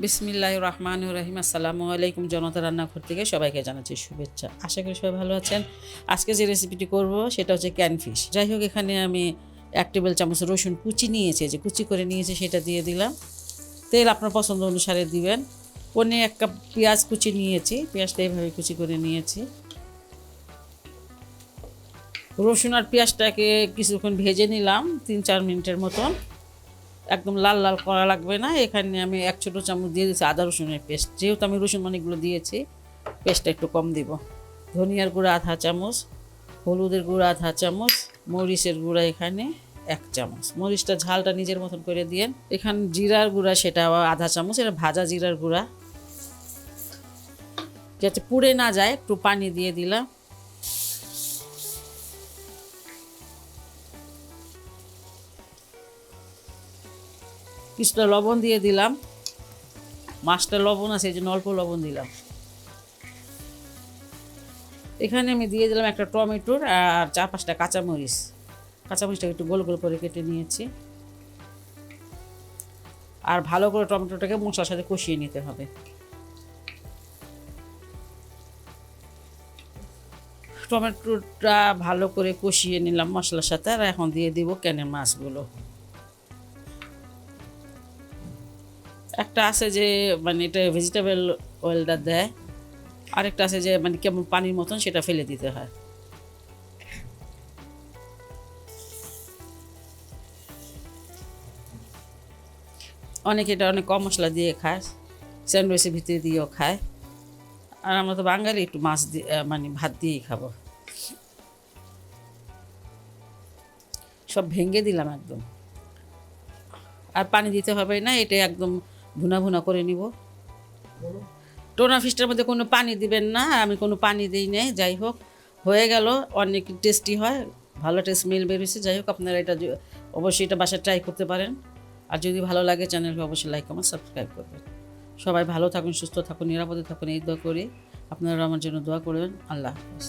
বিসমিল্লাহির রহমানির রহিম। আসসালামু আলাইকুম। জনতা রান্নাঘর থেকে সবাইকে জানাচ্ছি শুভেচ্ছা। আশা করি সবাই ভালো আছেন। আজকে যে রেসিপিটি করব সেটা হচ্ছে ক্যানফিশ। যাই হোক, এখানে আমি 1 টেবিল চামচ রসুন কুচি নিয়েছি, যে কুচি করে নিয়েছি সেটা দিয়ে দিলাম। তেল আপনার পছন্দ অনুসারে দিবেন। 1 কাপ পেঁয়াজ কুচি নিয়েছি, পেঁয়াজটা এইভাবে কুচি করে নিয়েছি। রসুন আর পেঁয়াজটাকে কিছুক্ষণ ভেজে নিলাম, 3-4 মিনিটের মতন। একদম লাল লাল করা লাগবে না। এখানে আমি 1 ছোট চামচ দিয়ে দিচ্ছি আদা রসুনের পেস্ট। যেহেতু আমি রসুন অনেকগুলো দিয়েছি, পেস্টটা একটু কম দিব। ধনিয়ার গুঁড়া আধা চামচ, হলুদের গুঁড়া আধা চামচ, মরিচের গুঁড়া এখানে 1 চামচ। মরিচটা ঝালটা নিজের মতন করে দিয়েন। এখানে জিরার গুঁড়া সেটা আধা চামচ, এটা ভাজা জিরার গুঁড়া। যাতে পুড়ে না যায় একটু পানি দিয়ে দিলাম। কিছুটা লবণ দিয়ে দিলাম। মাছটা লবণ আছে, এই জন্য অল্প লবণ দিলাম। এখানে আমি দিয়ে দিলাম একটা টমেটোর আর 4-5টা কাঁচামরিচ। কাঁচামরিচটা একটু গোল গোল করে কেটে নিয়েছি। আর ভালো করে টমেটোটাকে মশলার সাথে কষিয়ে নিতে হবে। টমেটোটা ভালো করে কষিয়ে নিলাম মশলার সাথে। আর এখন দিয়ে দিব ক্যানের মাছগুলো। একটা আছে যে মানে এটা ভেজিটেবল অয়েলটা দেয়, আরেকটা আছে যে মানে কেমন পানির মতন, সেটা ফেলে দিতে হয়। অনেকে এটা অনেক কম মশলা দিয়ে খায়, স্যান্ডউইচের ভিতরে দিয়েও খায়। আর আমরা তো বাঙালি, একটু মাছ দিয়ে মানে ভাত দিয়েই খাবো। সব ভেঙে দিলাম একদম। আর পানি দিতে হবে না, এটা একদম ভুনা ভুনা করে নিব। টোনা ফিশটার মধ্যে কোনো পানি দিবেন না, আমি কোনো পানি দিই নাই। যাই হোক, হয়ে গেল। অনেক টেস্টি হয়, ভালো একটা স্মেল বেরিয়েছে। যাই হোক, আপনারা এটা অবশ্যই এটা বাসায় ট্রাই করতে পারেন। আর যদি ভালো লাগে চ্যানেলকে অবশ্যই লাইক কমেন্ট সাবস্ক্রাইব করবেন। সবাই ভালো থাকুন, সুস্থ থাকুন, নিরাপদে থাকুন, এই দোয়া করি। আপনারা আমার জন্য দোয়া করবেন। আল্লাহ হাফেজ।